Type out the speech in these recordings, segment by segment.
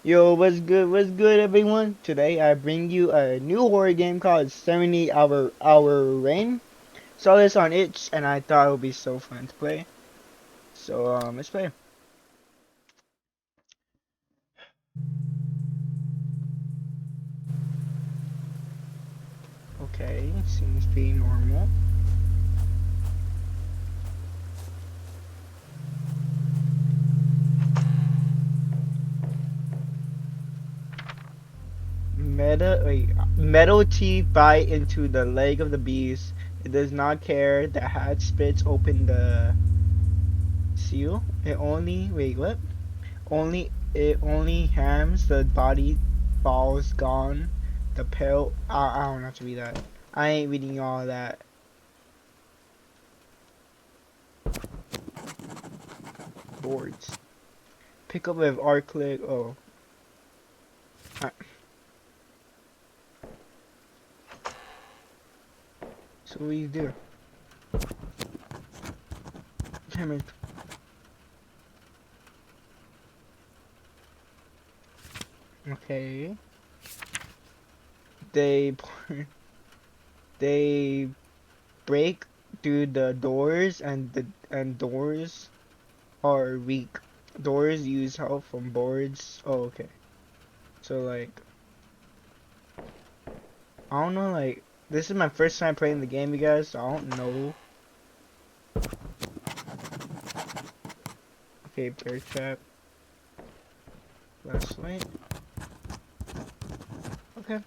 Yo, what's good, everyone? Today I bring you a new horror game called 70 Hour Rain. Saw this on itch, and I thought it would be so fun to play. So, let's play. Okay, seems pretty normal. Metal teeth bite into the leg of the beast. It does not care. The hat spits open the seal. What? It only hams the body falls gone. The pale I don't have to read that. I ain't reading all that. Boards. Pick up with R click. Oh. Alright. So what do you do? Damn it. Okay. They they break through the doors and doors are weak. Doors use help from boards. Oh, okay. So like I don't know, like this is my first time playing the game, you guys, so I don't know. Okay, bear trap. Flashlight. Okay.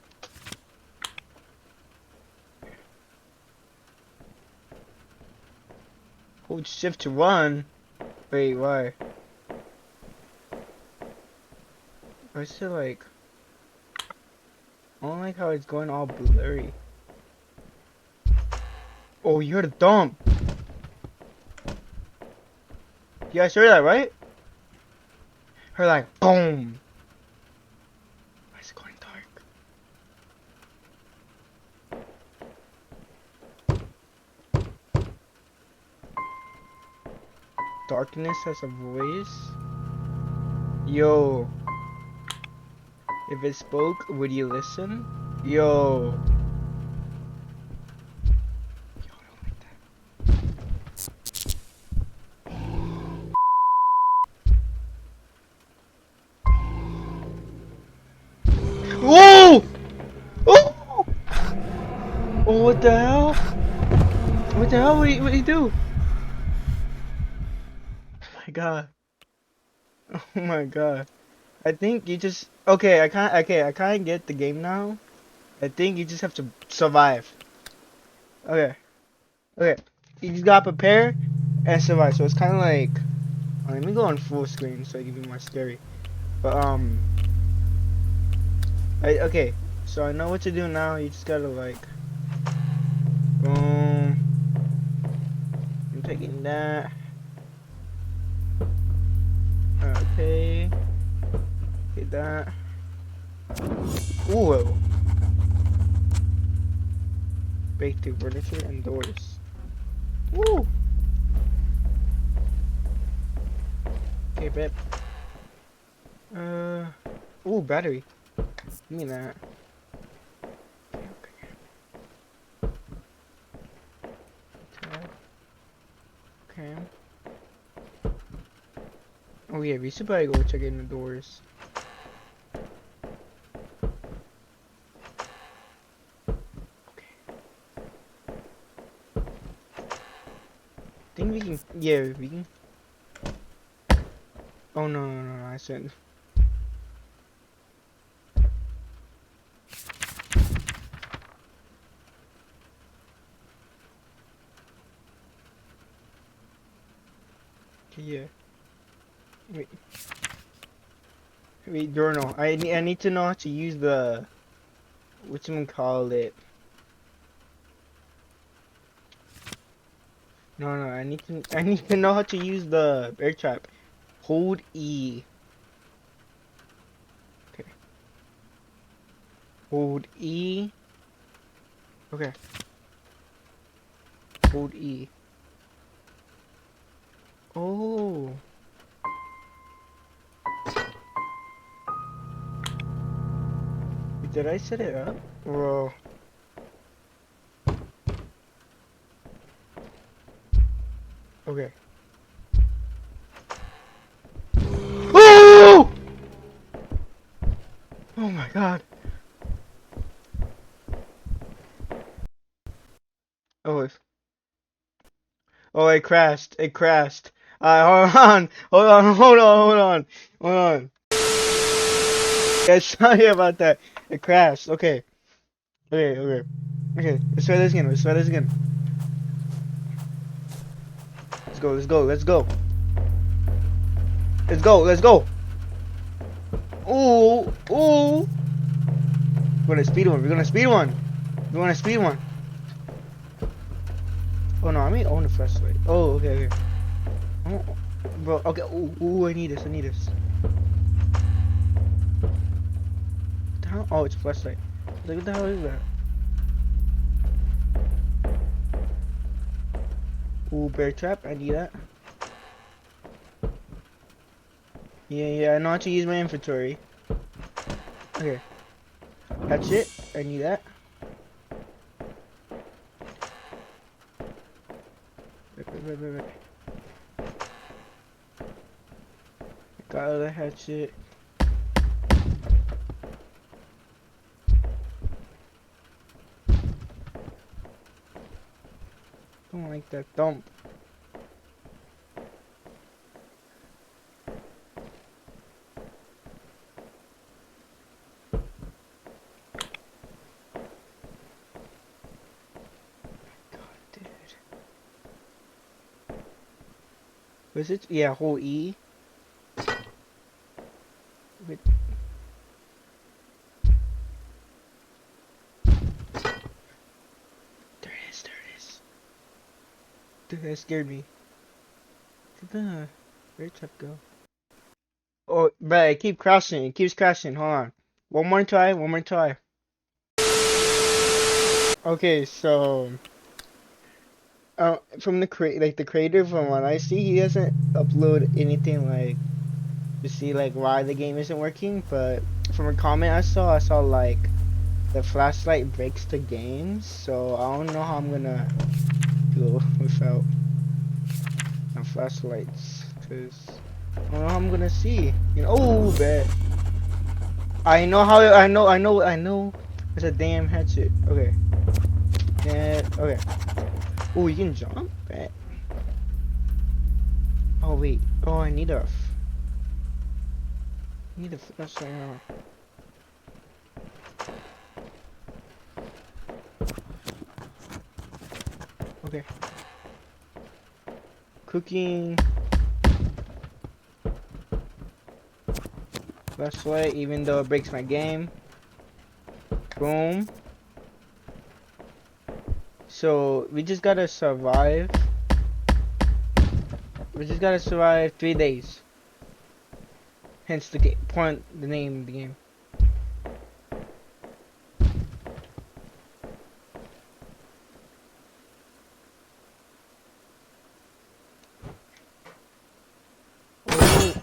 Hold shift to run. Wait, why? I still like I don't like how it's going all blurry. Oh, you heard a thump. You guys heard that, right? Heard like boom. Why is it going dark? Darkness has a voice. Yo, if it spoke, would you listen? Yo. Yo, I don't like that. Whoa! Oh! Oh, what the hell? What the hell? What do you do? Oh my god. Oh my god. I think you just I kinda get the game now. I think you just have to survive. Okay. Okay. You just gotta prepare and survive. So it's kinda like let me go on full screen so it can be more scary. But okay. So I know what to do now. You just gotta like boom. I'm taking that. Okay. Get that. Ooh. Break through furniture and doors. Woo! Okay, bet. Ooh, battery. Give me that. Okay, okay. Tab. Okay. Oh yeah, we should probably go check in the doors. Okay. Think we can. Yeah, we can. Oh no! I said. Okay, yeah. Wait. Wait, journal. I need to know how to use the whatchamacallit. No, I need to know how to use the bear trap. Hold E. Okay. Hold E. Okay. Hold E. Oh. Did I set it up? Whoa. Okay. Oh! Oh my god. Oh, oh, it crashed. It crashed. Hold on. Hold on. Hold on. Hold on. Hold on. Yeah, sorry about that. It crashed. Okay. Okay. Okay. Okay. Let's try this again. Let's try this again. Let's go. Let's go. Let's go. Let's go. Let's go. Ooh. Ooh. We're gonna speed one. We're gonna speed one. We're gonna speed one. Oh no, I mean own the flashlight. Oh, okay, okay. Oh, bro, okay. Ooh, ooh, I need this. I need this. What the hell? Oh, it's a flashlight. Like, what the hell is that? Ooh, bear trap. I need that. Yeah, yeah. I know how to use my inventory. Okay. That's it. I need that. Wait. Got the hatchet. Don't like that thump. God, dude. Was it? Yeah, whole E. Wait. There it is. There it is. Dude, that scared me. Where'd the bear trap go? Oh, but it keeps crashing. It keeps crashing. Hold on. One more try. One more try. Okay, so from the creator, from what I see, he doesn't upload anything like to see like why the game isn't working. But from a comment I saw like the flashlight breaks the game. So I don't know how I'm gonna go without the flashlights, cause I don't know how I'm gonna see. You know, oh, bet. I know how. I know. It's a damn hatchet. Okay. Yeah. Okay. Oh, you can jump? Bet. Oh, wait. Oh, I need a flashlight now. Okay. Cooking. Flashlight, even though it breaks my game. Boom. So, we just gotta survive. We just gotta survive 3 days. Hence the the name of the game. Oh.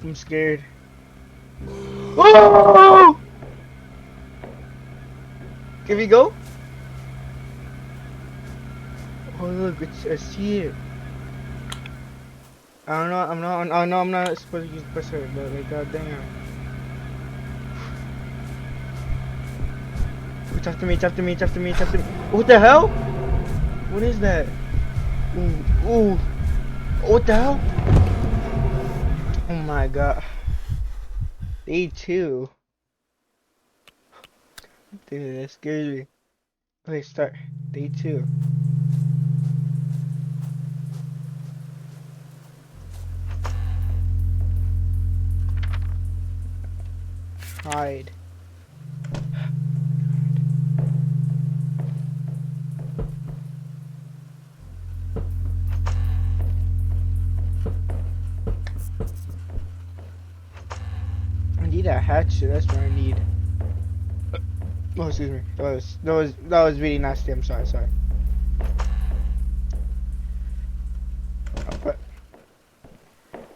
I'm scared. Oh! Can we go? Oh look, I see it. I don't know. I know I'm not supposed to use pressure, but like, goddamn. Talk to me. What the hell? What is that? Ooh. What the hell? Oh my god. Day 2. Dude, that scares me. Okay, start. Day 2. Hide. a hatchet. That's what I need. Oh, excuse me. That was really nasty. I'm sorry. Sorry. But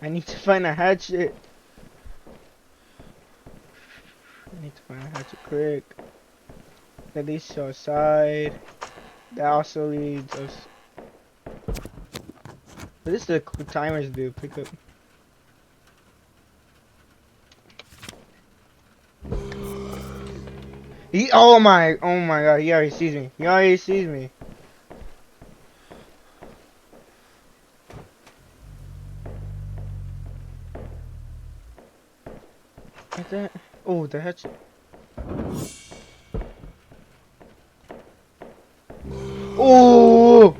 I need to find a hatchet. I need to find a hatchet quick. That leads to outside. That also leads us. What does the timers do? Pick up. Oh my god, he already sees me. He already sees me. What's that? Oh, the hatchet. Oh!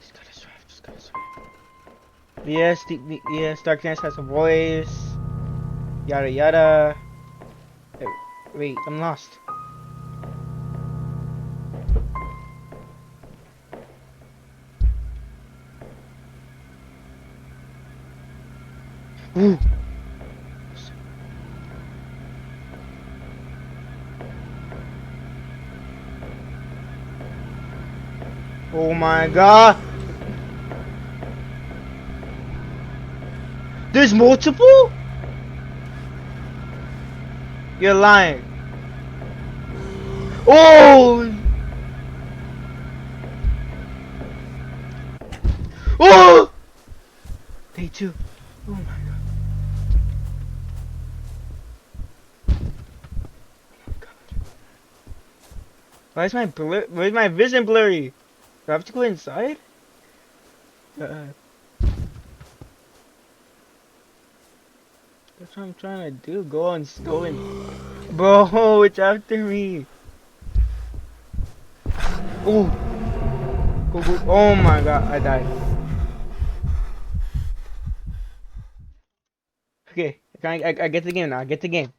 Just gotta survive. Yes, yes, darkness has a voice. Yada yada. Wait, I'm lost. Ooh. Oh my god! There's multiple? You're lying. Oh! Oh! Day 2. Oh my god. Why is my vision blurry? Do I have to go inside? That's what I'm trying to do. Go in. Bro, it's after me. Oh. Go. Oh my god, I died. Okay, I get the game now. I get the game.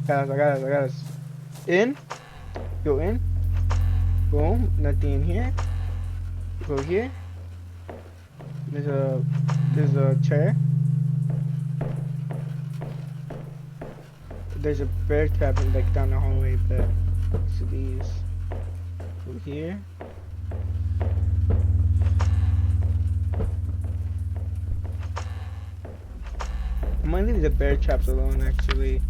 I got us. In. Go in. Boom. Nothing in here. Go here. There's a chair. There's a bear trap like down the hallway, but so these go here. I'm gonna leave the bear traps alone actually.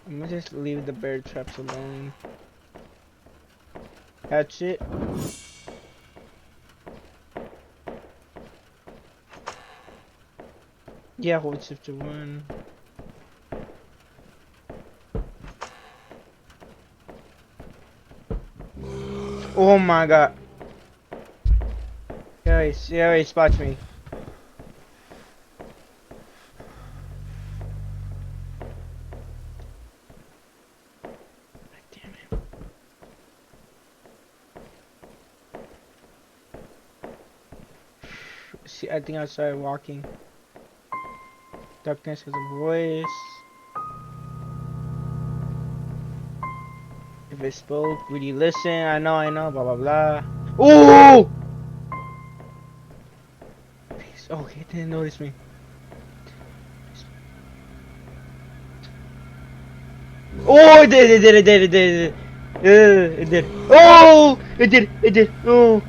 I'm gonna just leave the bear traps alone. That's it. Yeah, hold shift to 1. Oh my god. Yeah, he spots me. Damn it. See, I think I started walking. Darkness has a voice. If it spoke, would you listen? I know, blah blah blah. Oh! Please. Okay, it didn't notice me. Oh, it did. It did. Oh! It did. Oh!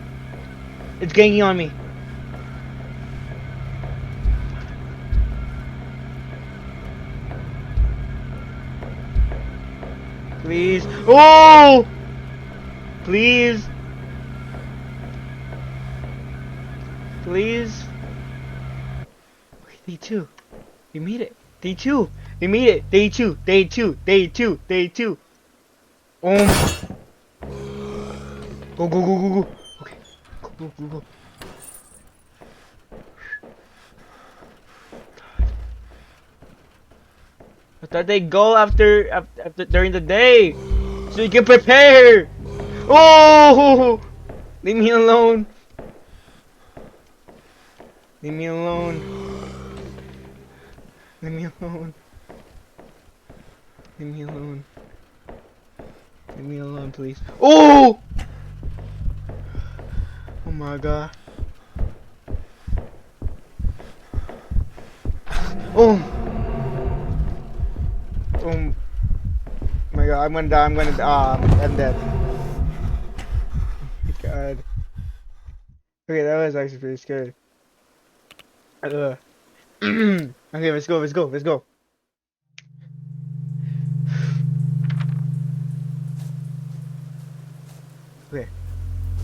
It's ganging on me. Please. Oh! Please. Please. Okay, day 2. We made it. Day 2. We made it. Day 2. Day 2. Day 2. Day 2. Oh. Go. Okay. Go. I thought they go after during the day, so you can prepare. Oh, leave me alone. Leave me alone. Leave me alone. Leave me alone. Leave me alone, please. Oh! Oh my god. Oh! Oh my god, I'm gonna die, I'm gonna die. I'm dead. God. Okay, that was actually pretty scary. Okay, let's go, let's go, let's go. Okay,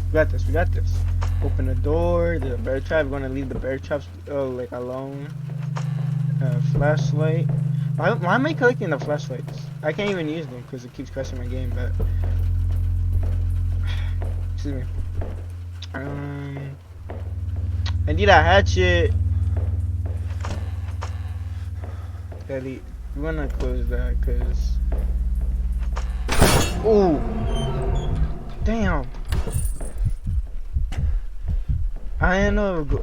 we got this, we got this. Open the door, the bear trap. We're gonna leave the bear traps like alone. Flashlight. Why am I collecting the flashlights? I can't even use them because it keeps crashing my game, but excuse me. I need a hatchet. Ellie, we're gonna close that because. Oh, damn. I didn't know it would go.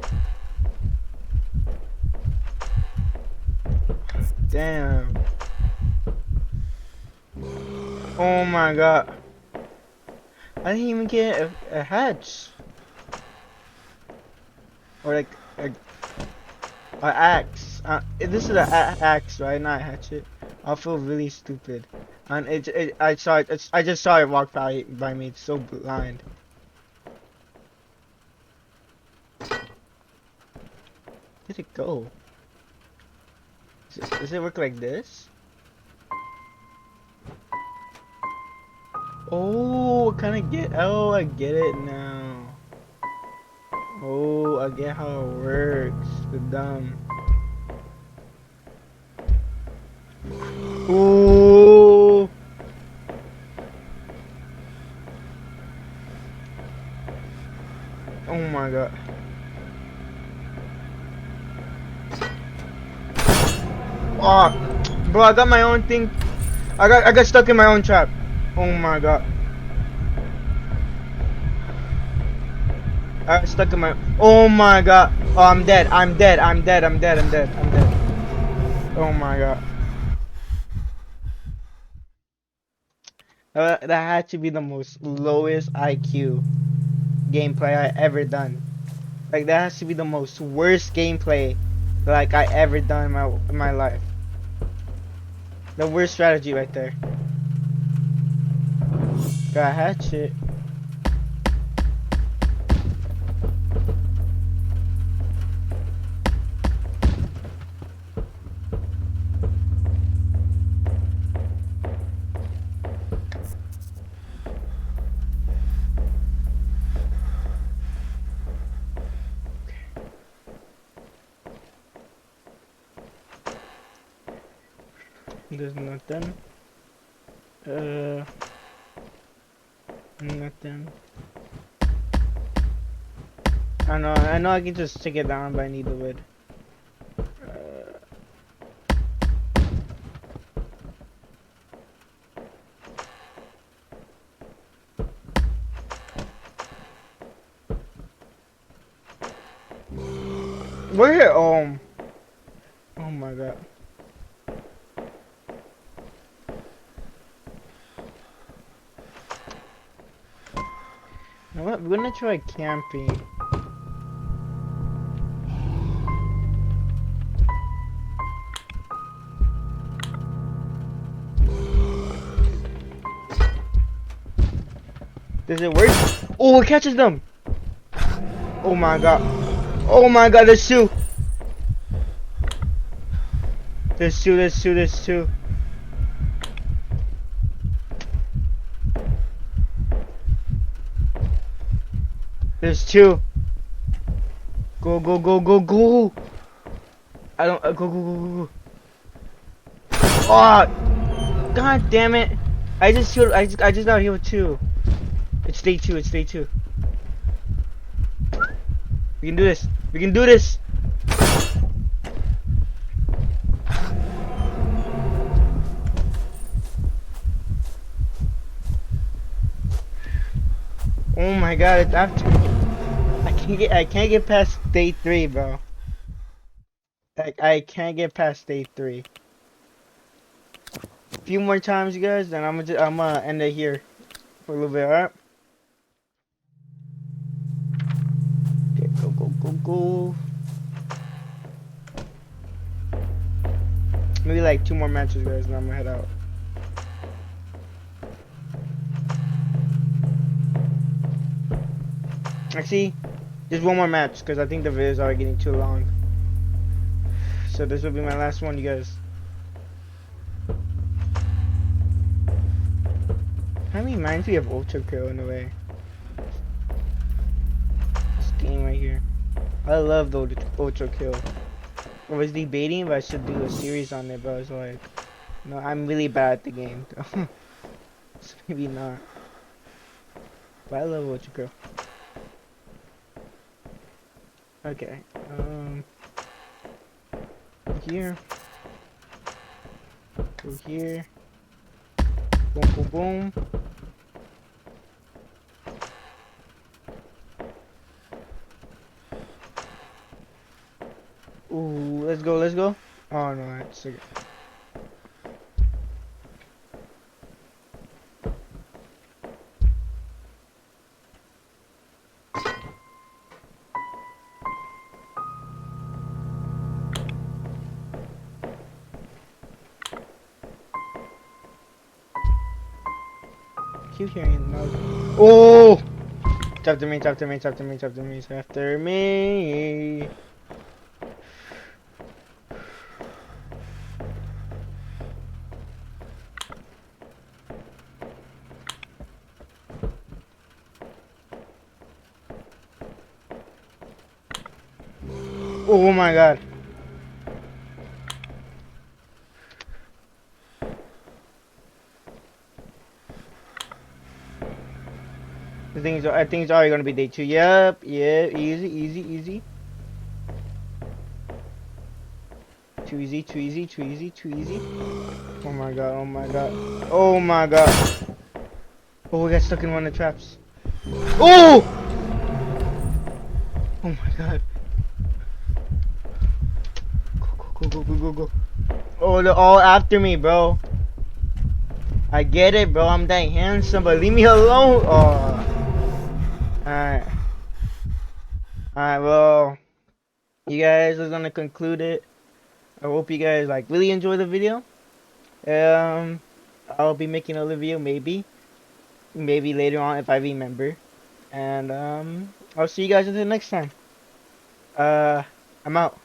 Damn. Oh my god. I didn't even get a hatch. Or like a axe. This is an axe, right? Not a hatchet. I feel really stupid. And I saw it. I just saw it walk by me. It's so blind. Where'd it go? Does it work like this? Oh, kind of get. Oh, I get it now. Oh, I get how it works. The dumb. Ooh. Oh my god. Oh, bro, I got my own thing. I got stuck in my own trap. Oh my god. I got stuck in my. Oh my god. Oh, I'm dead. I'm dead. I'm dead. I'm dead. I'm dead. I'm dead. Oh my god. That had to be the most lowest IQ gameplay I ever done. Like that has to be the most worst gameplay like I ever done in my life. The worst strategy right there. Got a hatchet. There's nothing. Nothing. I know I can just take it down, but I need the wood. We're here. Oh my god. You know what? We're gonna try camping. Does it work? Oh, it catches them! Oh my god. Oh my god, there's two! There's two, there's two, there's two. There's two. Go, go, go, go, go! I don't, go, go, go, go, go. Oh! God damn it! I just got here with two. It's day two, it's day two. We can do this. We can do this. Oh my god, it's after me. I can't get past day 3, bro. Like I can't get past day 3. A few more times, you guys, then I'm gonna end it here. for a little bit, alright? Okay, go. Maybe like 2 more matches, guys, and I'm gonna head out. Actually, just 1 more match, because I think the videos are getting too long. So this will be my last one, you guys. Kind of reminds me of Ultra Kill in a way. This game right here. I love the Ultra Kill. I was debating if I should do a series on it, but I was like, no, I'm really bad at the game. So maybe not. But I love Ultra Kill. Okay. Here. Go here. Boom, boom, boom. Ooh, let's go. Oh no, that's okay. Keep hearing the mouse. Oh! It's after me. Oh my god. I think it's already gonna be day 2. Yep, yeah, easy. Too easy. Oh my god. Oh, we got stuck in one of the traps. Oh! Oh my god. Go. Oh, they're all after me, bro. I get it, bro. I'm that handsome, but leave me alone. Oh. Alright. Alright, well, you guys are gonna conclude it. I hope you guys like really enjoy the video. I'll be making another video maybe later on if I remember. And I'll see you guys until next time. I'm out.